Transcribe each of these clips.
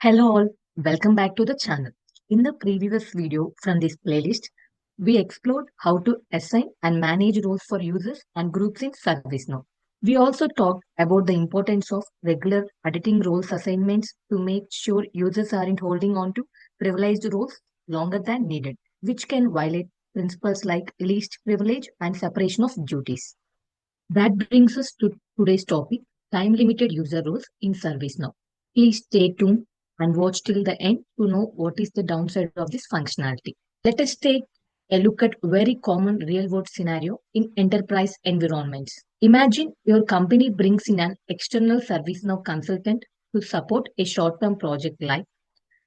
Hello all, welcome back to the channel. In the previous video from this playlist, we explored how to assign and manage roles for users and groups in ServiceNow. We also talked about the importance of regular editing roles assignments to make sure users aren't holding on to privileged roles longer than needed, which can violate principles like least privilege and separation of duties. That brings us to today's topic, time-limited user roles in ServiceNow. Please stay tuned and watch till the end to know what is the downside of this functionality. Let us take a look at very common real-world scenario in enterprise environments. Imagine your company brings in an external ServiceNow consultant to support a short-term project like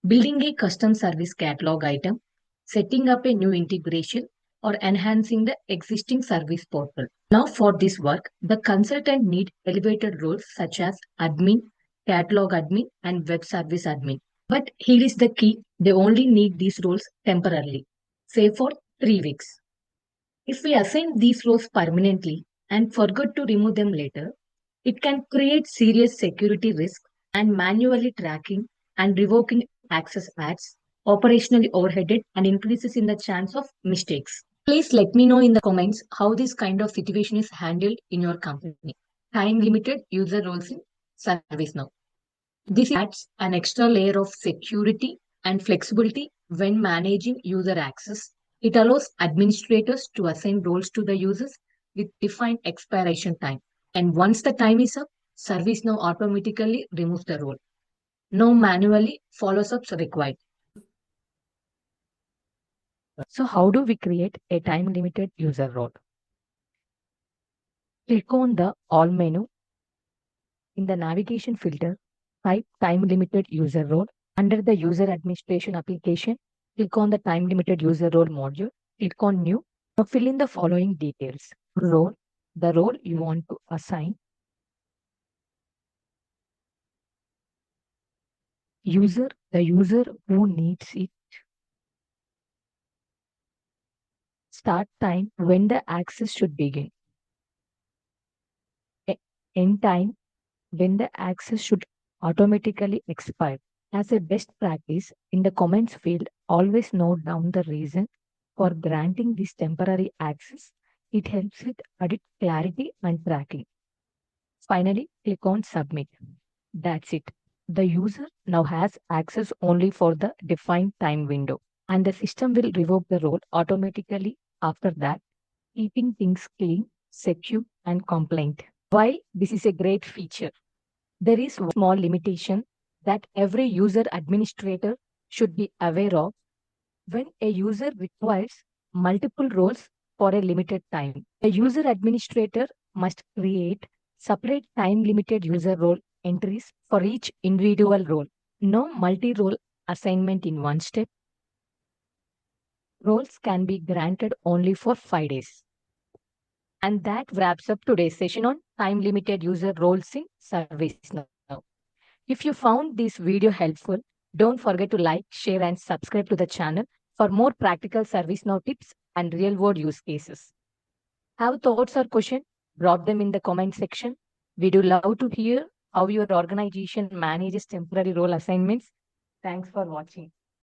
building a custom service catalog item, setting up a new integration, or enhancing the existing service portal. Now, for this work, the consultant need elevated roles such as admin, catalog admin, and web service admin. But here is the key, they only need these roles temporarily, say for 3 weeks. If we assign these roles permanently and forget to remove them later, it can create serious security risk and manually tracking and revoking access adds operationally overheaded and increases in the chance of mistakes. Please let me know in the comments how this kind of situation is handled in your company. Time limited user roles in ServiceNow. This adds an extra layer of security and flexibility when managing user access. It allows administrators to assign roles to the users with defined expiration time. And once the time is up, ServiceNow automatically removes the role. No manually follow-ups required. So how do we create a time-limited user role? Click on the All menu. In the navigation filter, type time-limited user role. Under the user administration application, click on the time-limited user role module. Click on New. Now fill in the following details. Role, the role you want to assign. User, the user who needs it. Start time, when the access should begin. End time, when the access should automatically expire. As a best practice, in the comments field, always note down the reason for granting this temporary access. It helps with audit clarity and tracking. Finally, click on Submit. That's it. The user now has access only for the defined time window, and the system will revoke the role automatically after that, keeping things clean, secure, and compliant. While this is a great feature, there is one small limitation that every user administrator should be aware of. When a user requires multiple roles for a limited time, a user administrator must create separate time-limited user role entries for each individual role. No multi-role assignment in one step. Roles can be granted only for 5 days. And that wraps up today's session on time-limited user roles in ServiceNow. If you found this video helpful, don't forget to like, share, and subscribe to the channel for more practical ServiceNow tips and real-world use cases. Have thoughts or questions? Drop them in the comment section. We do love to hear how your organization manages temporary role assignments. Thanks for watching.